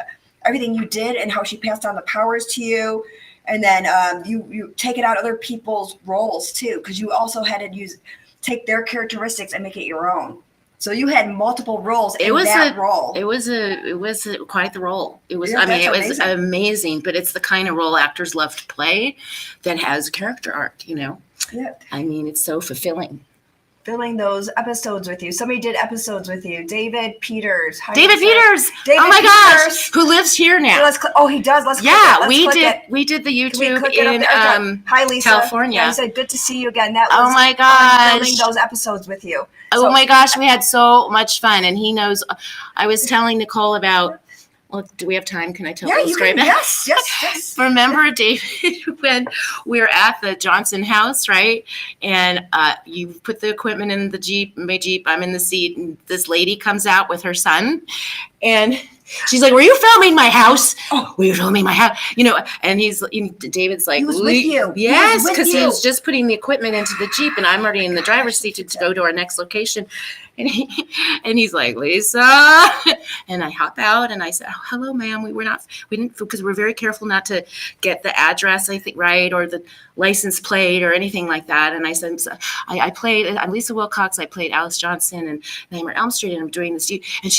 everything you did and how she passed on the powers to you, And then you take it out other people's roles too, because you also had to take their characteristics and make it your own. So you had multiple roles in that role. It was quite the role. It was, Yeah, it was amazing, but it's the kind of role actors love to play that has a character arc, Yeah. I mean, it's so fulfilling. Filming those episodes with you. Somebody did episodes with you. David Peters. David Peters. David oh my Peters. gosh. Who lives here now. He does. Let's we did the YouTube in Hi, Lisa. California. I said, good to see you again. That Oh was my gosh. filming those episodes with you. Oh my gosh, we had so much fun. And he knows, I was telling Nicole about, well, do we have time? Can I tell the story? Yes. Remember, David, when we were at the Johnson house, right? And you put the equipment in my Jeep, I'm in the seat, and this lady comes out with her son. And she's like, were you filming my house? Oh, were you filming my house? And David's like, he was with you. Yes, because he was just putting the equipment into the Jeep, and I'm already in the driver's seat to go to our next location. And he's like, Lisa, and I hop out and I said, oh, hello, ma'am. We didn't, because we're very careful not to get the address, I think, right, or the license plate or anything like that. And I said, I'm Lisa Wilcox. I played Alice Johnson and Nightmare on Elm Street, and I'm doing this. And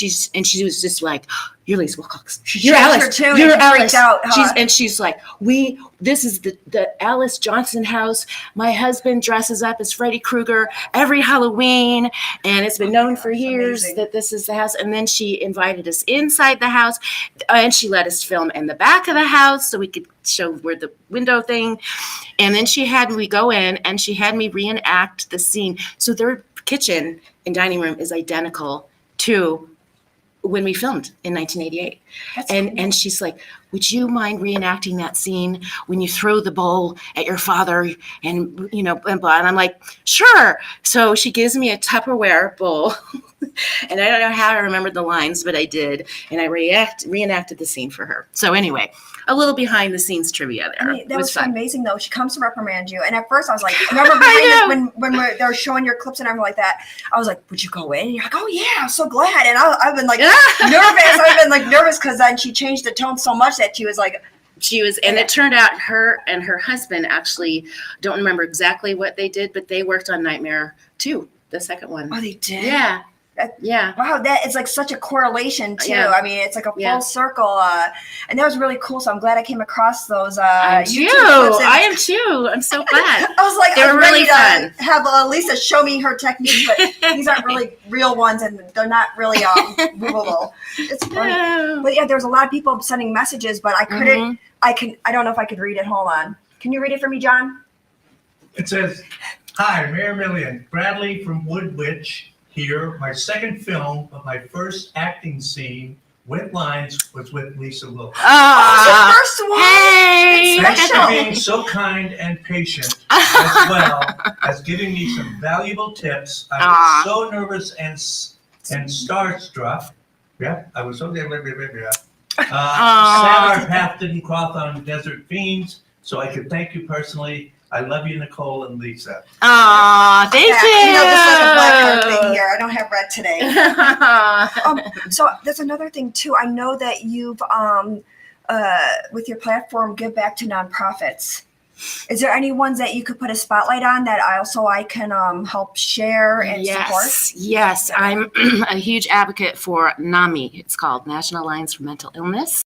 she was just like, you're Lisa Wilcox. You're Alice. You're Alice. She's like, this is the Alice Johnson house. My husband dresses up as Freddy Krueger every Halloween, and it's been known for years that this is the house. And then she invited us inside the house, and she let us film in the back of the house so we could show where the window thing. And then she had me go in, and she had me reenact the scene. So their kitchen and dining room is identical to when we filmed in 1988. And she's like, would you mind reenacting that scene when you throw the bowl at your father and and blah. And I'm like, sure. So she gives me a Tupperware bowl. And I don't know how I remembered the lines, but I did. And I reenacted the scene for her. So anyway, a little behind the scenes trivia there. I mean, that was fun. Amazing though. She comes to reprimand you. And at first I was like, I remember when they were showing your clips and everything like that, I was like, would you go in? And you're like, oh yeah, I'm so glad. And I've been like nervous because then she changed the tone so much that she was, and it turned out her and her husband actually, don't remember exactly what they did, but they worked on Nightmare 2, the second one. Oh, they did? Yeah. Wow, that is like such a correlation too. Yeah. I mean, it's like a full circle, and that was really cool. So I'm glad I came across those. I am too. I'm so glad. I was like, they were really fun. Have Lisa show me her techniques, but these aren't really real ones, and they're not really movable. It's funny, but yeah, there's a lot of people sending messages, but I couldn't. I don't know if I could read it. Hold on. Can you read it for me, John? It says, "Hi, Mayor Million, Bradley from Woodwitch. Here, my second film, but my first acting scene with lines was with Lisa Wilcox. Oh, the first one! Hey! Thanks for being so kind and patient, as well as giving me some valuable tips. I was so nervous and starstruck. Yeah, I was so sad our path didn't cross on Desert Fiends, so I could thank you personally. I love you, Nicole and Lisa." Aw, thank you. You know, this is like a black card thing here. I don't have red today. So there's another thing too. I know that you've, with your platform, give back to nonprofits. Is there any ones that you could put a spotlight on that I can help share and support? Yes, I'm a huge advocate for NAMI. It's called National Alliance for Mental Illness.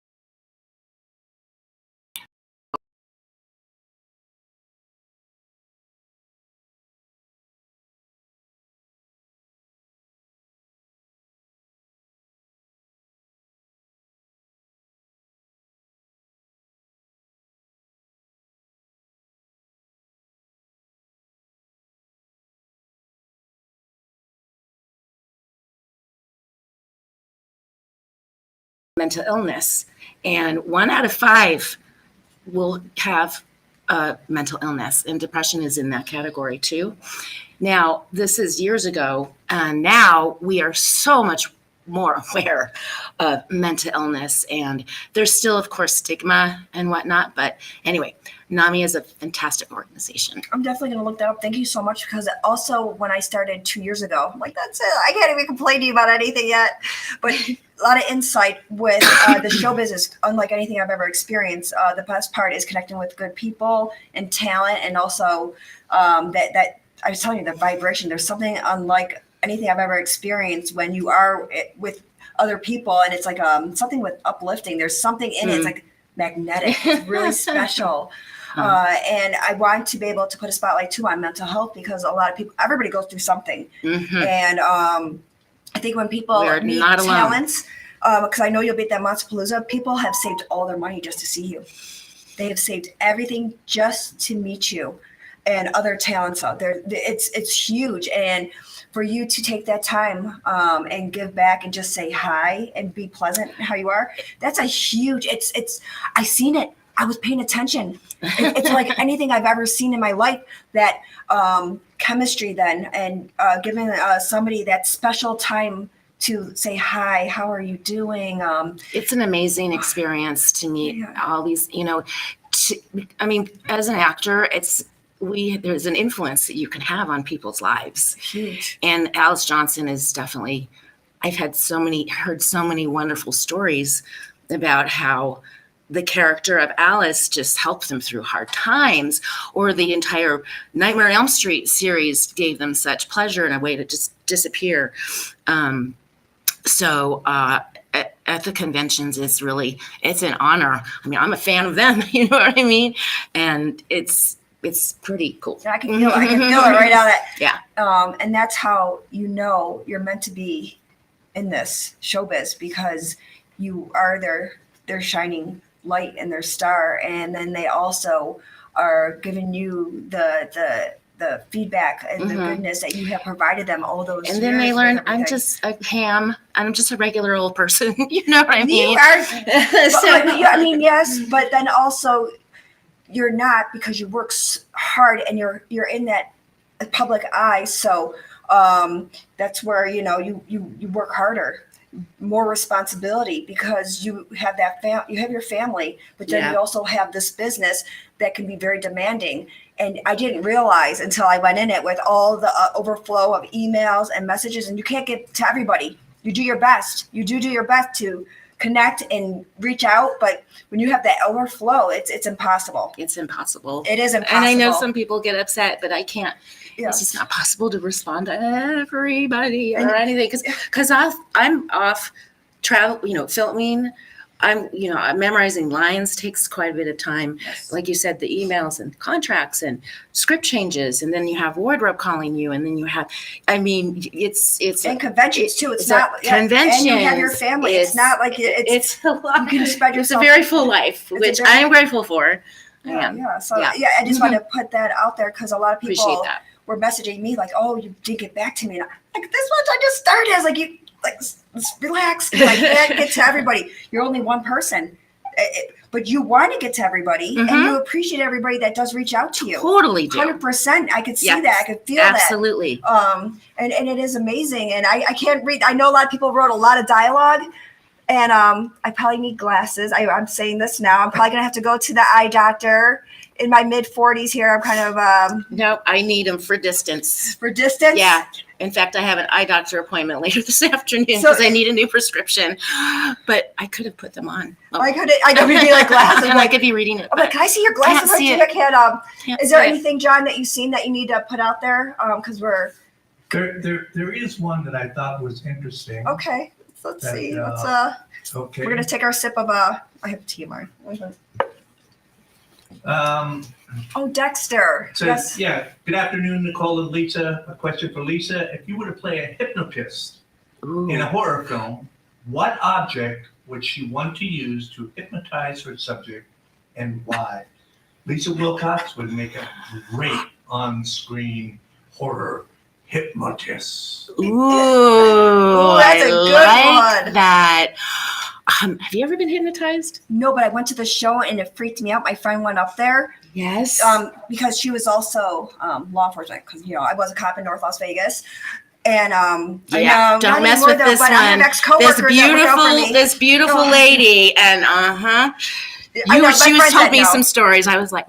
Mental illness, and 1 out of 5 will have mental illness, and depression is in that category too. Now, this is years ago, and now we are so much more aware of mental illness, and there's still, of course, stigma and whatnot. But anyway, NAMI is a fantastic organization. I'm definitely going to look that up. Thank you so much, because also when I started 2 years ago, I'm like, that's it. I can't even complain to you about anything yet. But a lot of insight with the show business, unlike anything I've ever experienced. The best part is connecting with good people and talent, and also that I was telling you, the vibration. There's something unlike anything I've ever experienced when you are with other people, and it's like something with uplifting. There's something in it. It's like magnetic. It's really special. And I want to be able to put a spotlight too on mental health, because a lot of people, everybody goes through something. And I think when people meet talents, because I know you'll be at that Monsterpalooza, people have saved all their money just to see you. They have saved everything just to meet you and other talents out there. It's huge. And for you to take that time and give back and just say hi and be pleasant how you are, that's a huge, I seen it. I was paying attention. It's like anything I've ever seen in my life, that chemistry then, and giving somebody that special time to say hi, how are you doing? It's an amazing experience to meet all these, I mean, as an actor, there's an influence that you can have on people's lives. Huge. And Alice Johnson is definitely, I've heard so many wonderful stories about how the character of Alice just helped them through hard times, or the entire Nightmare on Elm Street series gave them such pleasure in a way to just disappear. So at the conventions, it's an honor. I mean, I'm a fan of them, you know what I mean? And it's pretty cool. I can feel it right out of it. Yeah. And that's how you're meant to be in this showbiz, because you are their shining light and their star, and then they also are giving you the feedback and the goodness that you have provided them all those years. And then they learn I'm just a ham. I'm just a regular old person. You know what I mean? You are. I mean, yes, but then also you're not, because you work hard and you're in that public eye. So that's where you work harder, more responsibility, because you have you have your family, but then you also have this business that can be very demanding. And I didn't realize until I went in it, with all the overflow of emails and messages, and you can't get to everybody. You do your best. You do your best to connect and reach out, but when you have that overflow, it's impossible. It's impossible. It is impossible. And I know some people get upset, but I can't. Yeah. It's just not possible to respond to everybody or anything, because I'm off travel, filming. I'm memorizing lines takes quite a bit of time. Yes. Like you said, the emails and contracts and script changes, and then you have wardrobe calling you, and then you have, it's and conventions too. It's not conventions. And you have your family. It's not like it's a lot. You can spread yourself. It's a very full life, which I am grateful for. Yeah. So I just want to put that out there, because a lot of people appreciate that. Were messaging me like, "Oh, you did get back to me." And I'm like, this much I just started. I was like, let's relax. I can't get to everybody. You're only one person, but you want to get to everybody, and you appreciate everybody that does reach out to you. Totally do. 100%. I could see that. I could feel Absolutely. that. And it is amazing. And I can't read. I know a lot of people wrote a lot of dialogue, and I probably need glasses. I'm saying this now. I'm probably gonna have to go to the eye doctor. In my mid-40s here, I'm kind of no, I need them for distance. For distance? Yeah. In fact, I have an eye doctor appointment later this afternoon, because I need a new prescription. But I could have put them on. I could be like glasses. I could be reading it. I'm like, can I see your glasses? Can't see it. I can't. Is there see anything, John, that you've seen that you need to put out there? Because we're There is one that I thought was interesting. okay. Let's see. Okay. We're gonna take our sip of I have tea in mine. Oh, Dexter. So, Yes. yeah. Good afternoon, Nicole and Lisa. A question for Lisa. If you were to play a hypnotist in a horror film, what object would she want to use to hypnotize her subject, and why? Lisa Wilcox would make a great on-screen horror hypnotist. Ooh, that's a good one. That. Have you ever been hypnotized? No, but I went to the show and it freaked me out. My friend went up there. Yes. Because she was also law enforcement, because I was a cop in North Las Vegas, And Yeah, I know, don't not mess anymore, with though, this but I have one. ex-coworkers that work out for me. This beautiful Oh. lady, and I know, my she was friends told that me know. some stories. I was like,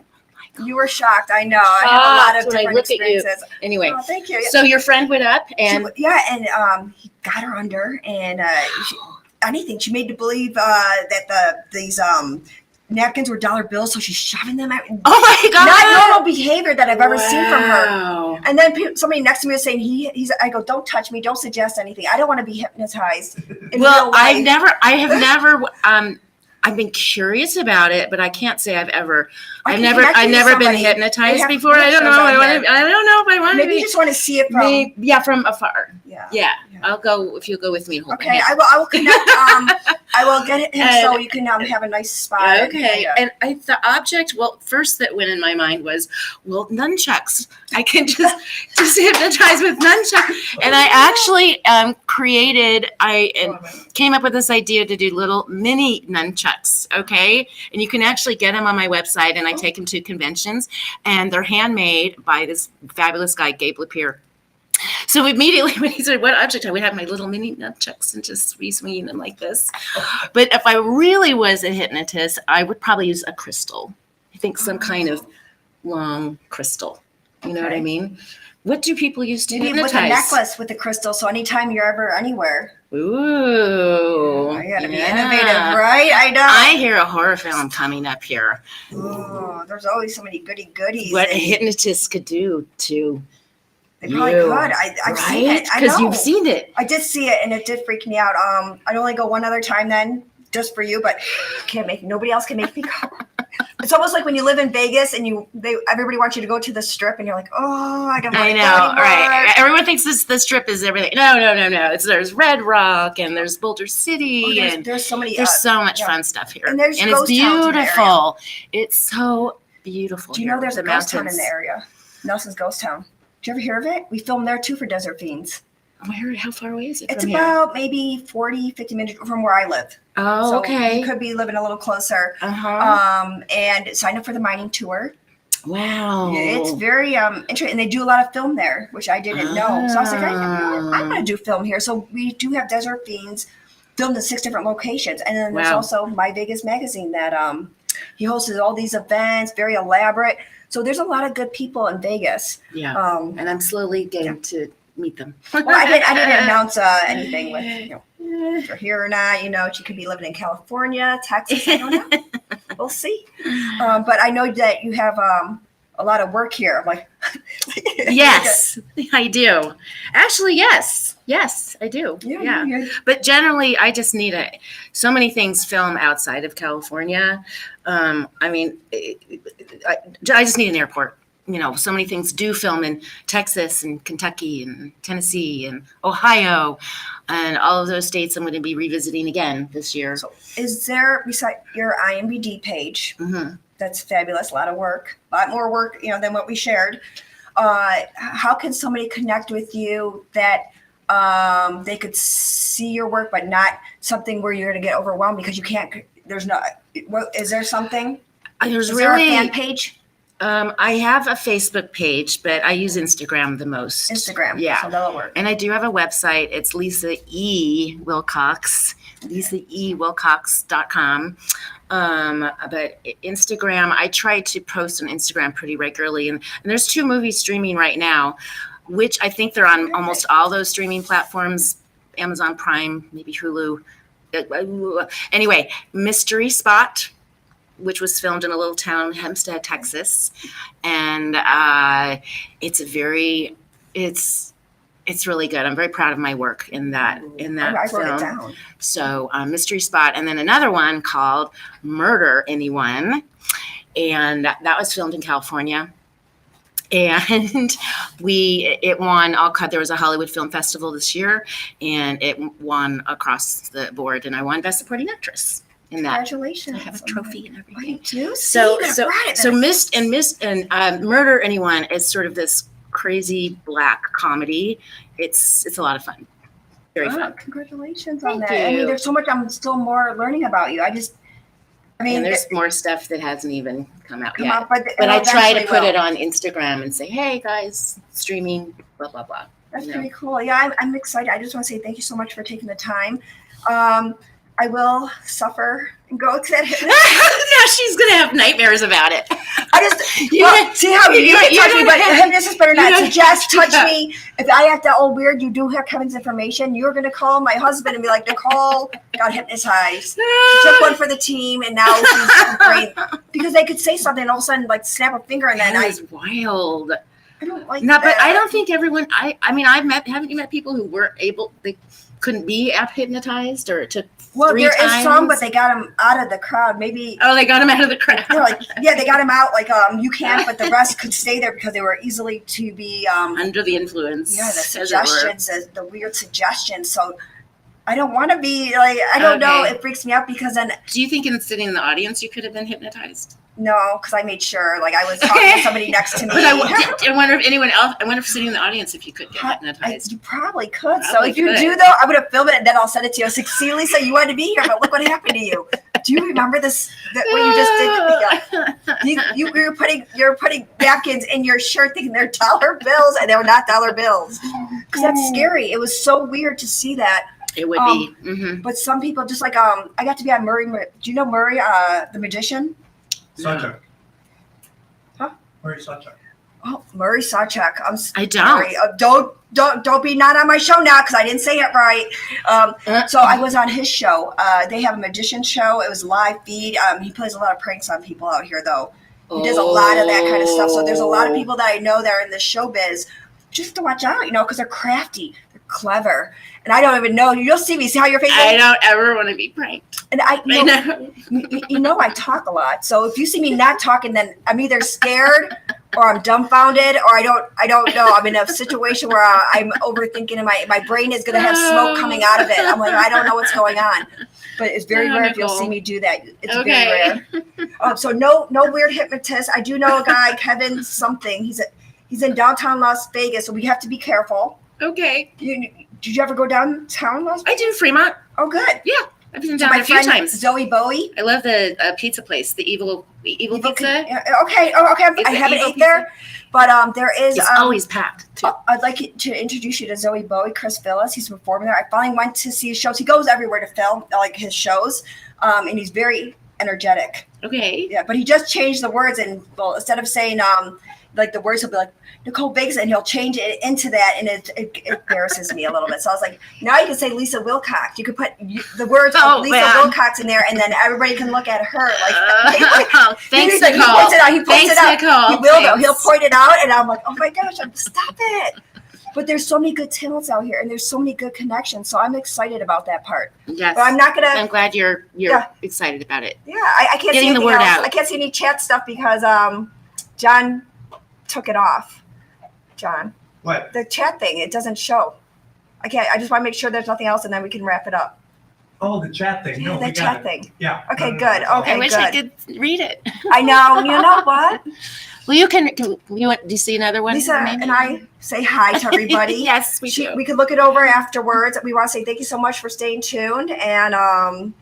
You were shocked. I know. I have a lot of shocked when I different look at you. experiences. Anyway, Oh, thank you. so your friend went up and He got her under, and anything. She made to believe that these napkins were dollar bills, so she's shoving them out. oh my god, Not normal behavior that I've ever seen from her. Wow. And then somebody next to me was saying, I go, don't touch me, don't suggest anything. I don't want to be hypnotized. In Well, real I life. have never, I've been curious about it, but I can't say I've ever, I I've can never connect you to been somebody. They hypnotized have before. I don't know. shows on I don't know if I want to Maybe be. you just want to see it from. Yeah, from afar. Yeah. Yeah, I'll go if you'll go with me. And hold my Okay, hand. I will connect. I will get him so you can have a nice spot. Okay, and the object, well, first that went in my mind was, well, nunchucks. I can just hypnotize with nunchucks. And I actually came up with this idea to do little mini nunchucks, okay? And you can actually get them on my website, and I take them to conventions, and they're handmade by this fabulous guy, Gabe Lapierre. So immediately when he said, what object, I would have my little mini nunchucks and just be swinging them like this. But if I really was a hypnotist, I would probably use a crystal. I think some kind of long crystal. You know what I mean? What do people use to Maybe hypnotize? with a necklace with a crystal, so anytime you're ever anywhere. Ooh. I gotta be innovative, right? I know. I hear a horror film coming up here. Oh, there's always so many goodies. What a hypnotist could do to They probably you, could. I've seen right? it. I Because know. you've seen it. I did see it, and it did freak me out. I'd only go one other time then, just for you, but nobody else can make me go. It's almost like when you live in Vegas and everybody wants you to go to the Strip, and you're like, oh, I don't want I to go know, anymore. right? Everyone thinks the Strip is everything. No. There's Red Rock and there's Boulder City, and there's so many. there's so much fun stuff here, and there's it's ghost towns in the area. beautiful. It's so beautiful. Do you here know there's with a the ghost town in mountains. the area? Nelson's Ghost Town. Did you ever hear of it? We filmed there too for Desert Fiends. Where? How far away is it It's from here? about maybe 40, 50 minutes from where I live. Oh, So okay. you could be living a little closer. And sign up for the mining tour. Wow. It's very interesting. And they do a lot of film there, which I didn't know. So I was like, I'm going to do film here. So we do have Desert Fiends filmed in 6 different locations. And then there's also My Vegas Magazine that he hosts all these events, very elaborate. So there's a lot of good people in Vegas. Yeah. And I'm slowly getting to meet them. Well, I didn't announce anything with, if you're here or not. She could be living in California, Texas. I don't know. We'll see. But I know that you have a lot of work here. I'm like, Yes, I do. Actually, yes, I do. Yeah. But generally, I just need so many things film outside of California. I mean, I just need an airport. So many things do film in Texas and Kentucky and Tennessee and Ohio and all of those states I'm going to be revisiting again this year. So is there, beside your IMBD page, that's fabulous, a lot of work, a lot more work, than what we shared. How can somebody connect with you that they could see your work, but not something where you're going to get overwhelmed because you can't, is there something? Is there a fan page? I have a Facebook page, but I use Instagram the most. Instagram. Yeah. So that'll work. And I do have a website. It's Lisa E. Wilcox, lisaewilcox.com. But Instagram, I try to post on Instagram pretty regularly. And there's 2 movies streaming right now, which I think they're on almost all those streaming platforms, Amazon Prime, maybe Hulu. Anyway, Mystery Spot, which was filmed in a little town, Hempstead, Texas. And it's really good. I'm very proud of my work in that I film. wrote it down. So Mystery Spot. And then another one called Murder Anyone. And that was filmed in California. And it won there was a Hollywood Film Festival this year, and it won across the board. And I won Best Supporting Actress. In that. Congratulations! I have a trophy and everything. So Murder Anyone is sort of this crazy black comedy. It's a lot of fun. Very fun. Congratulations Thank on that. you. I mean, there's so much. I'm still more learning about you. And there's more stuff that hasn't even come out yet. But I try to put it on Instagram and say, hey guys, streaming, blah blah blah. That's you know. pretty cool. Yeah, I'm excited. I just want to say thank you so much for taking the time. I will suffer and go to that hypnotist. Now she's gonna have nightmares about it. I just see how you can touch me, but the hypnotist better not suggest touch me. If I act that old weird, you do have Kevin's information. You're gonna call my husband and be like, Nicole got hypnotized. She took one for the team, and now she's great. Because they could say something and all of a sudden like snap a finger, and then That is wild. I don't like No, that. but I don't think everyone. I mean, haven't you met people who weren't able? They couldn't be hypnotized, or it took. Well, 3 there times? is some, but they got him out of the crowd. Maybe Oh, they got him out of the crowd. they're like, yeah, they got him out. Like, you can't, but the rest could stay there because they were easily to be Under the influence. yeah, the as it were. suggestions, the weird suggestions. So I don't want to be like, I don't know. Okay. It freaks me out because then Do you think in sitting in the audience you could have been hypnotized? no, because I made sure like I was talking to somebody next to me. But I wonder if anyone else. I wonder if sitting in the audience if you could get hypnotized. You probably could. So Probably if you could. do though, I'm gonna film it and then I'll send it to you. I was like, see, Lisa, you wanted to be here, but look what happened to you. Do you remember this? That what you just did? You're putting napkins in your shirt thinking they're dollar bills and they were not dollar bills. Because that's scary. It was so weird to see that. It would be. Mm-hmm. But some people just like I got to be on Murray. Do you know Murray, the magician? Sawchuck. Huh? Murray Sawchuck. Oh, Murray Sawchuck. I don't. Sorry. Don't be not on my show now because I didn't say it right. So I was on his show. They have a magician show. It was live feed. He plays a lot of pranks on people out here though. He does a lot of that kind of stuff. So there's a lot of people that I know that are in the showbiz. Just to watch out, because they're crafty, they're clever, and I don't even know. You'll see me. See how your face is? I don't ever want to be pranked. And I talk a lot. So if you see me not talking, then I'm either scared or I'm dumbfounded or I don't know. I'm in a situation where I'm overthinking and my brain is going to have smoke coming out of it. I'm like, I don't know what's going on. But it's very rare if you'll see me do that. It's very rare. So no weird hypnotist. I do know a guy, Kevin something. He's in downtown Las Vegas, so we have to be careful. Okay. Did you ever go downtown Las Vegas? I do Fremont. Oh, good. Yeah, I've been So down my there a few friend times. Zoe Bowie. I love the pizza place, the evil pizza. Yeah, okay. Oh, okay. I haven't ate there, but there is. It's always packed too. I'd like to introduce you to Zoe Bowie, Chris Phillis. He's performing there. I finally went to see his shows. He goes everywhere to film like his shows, and he's very energetic. Okay. Yeah, but he just changed the words, and well, instead of saying like the words, he'll be like Nicole Vegas, and he'll change it into that, and it embarrasses me a little bit. So I was like, now you can say Lisa Wilcox. You could put the words of Lisa Wilcox in there, and then everybody can look at her. Like, thanks, Nicole. Nicole. He points it out. Nicole. He will though. He'll point it out, and I'm like, oh my gosh, stop it. But there's so many good talents out here, and there's so many good connections. So I'm excited about that part. Yes. But I'm not gonna. I'm glad you're excited about it. Yeah, I can't Getting see the anything word else. out. I can't see any chat stuff because John took it off. John, What? the chat thing, it doesn't show. I can't. I just want to make sure there's nothing else, and then we can wrap it up. Oh, the chat thing. No, the we got chat it. thing. Yeah. Okay, No. good. Okay, I wish good. I could read it. I know. You know what? Well, you can. Do you see another one? Lisa maybe? and I say hi to everybody. Yes, we do. We could look it over afterwards. We want to say thank you so much for staying tuned, and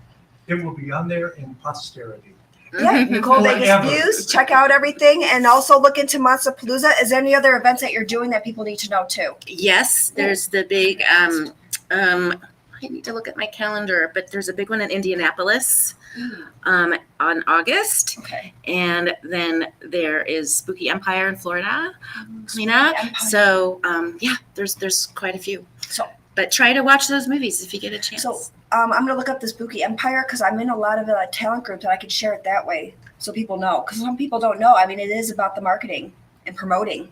It will be on there in posterity. yeah, Nicole Vegas Forever. Views. Check out everything, and also look into Monsterpalooza. Is there any other events that you're doing that people need to know too? Yes, there's the big. I need to look at my calendar, but there's a big one in Indianapolis on August. Okay. And then there is Spooky Empire in Florida coming up. Empire. So there's quite a few. So- but try to watch those movies if you get a chance. So I'm going to look up the Spooky Empire because I'm in a lot of talent groups and I can share it that way so people know. Because some people don't know. I mean, it is about the marketing and promoting.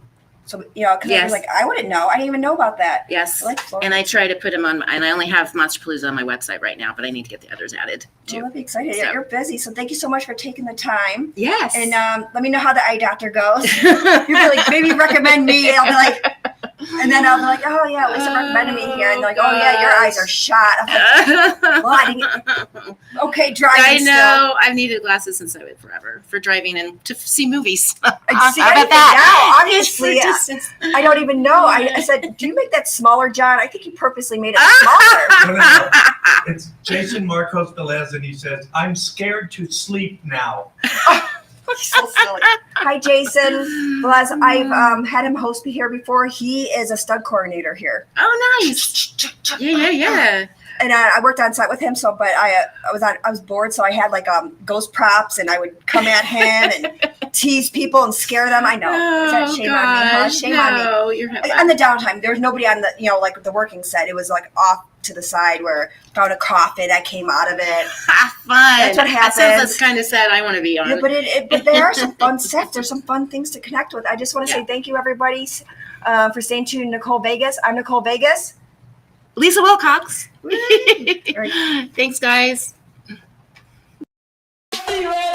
So, because I was like, I wouldn't know. I didn't even know about that. Yes. I like Florida. And I try to put them on, and I only have Monsterpalooza on my website right now, but I need to get the others added too. Well, I'd be excited. So- You're busy. So thank you so much for taking the time. Yes. And let me know how the eye doctor goes. You'd be like, maybe recommend me. And I'll be like, and then I'll be like, oh yeah, Lisa recommended me here. And they're like, oh yeah, your eyes are shot. I'm like, well, I didn't okay, driving. I know. I've needed glasses since I was forever for driving and to see movies. I see How about anything that? now, obviously. I don't even know. I said, do you make that smaller, John? I think you purposely made it smaller. No. It's Jason Marcos Velez, and he says, I'm scared to sleep now. So silly. Hi, Jason. Bless. I've had him host me here before. He is a stud coordinator here. Oh, nice. Yeah. And I worked on site with him. So, but I was bored, so I had like ghost props, and I would come at him and tease people and scare them. I know. Is that shame on me? Huh? Shame on me. No, you're On the downtime, there was nobody on the like the working set. It was like off to the side where I found a coffin that came out of it. fun. That's what That sounds happens. kind of sad. I want to be on. Yeah, but there are some fun stuff. There's some fun things to connect with. I just want to say thank you, everybody, for staying tuned. Nicole Vegas. I'm Nicole Vegas. Lisa Wilcox. Right. Thanks, guys. Are you ready?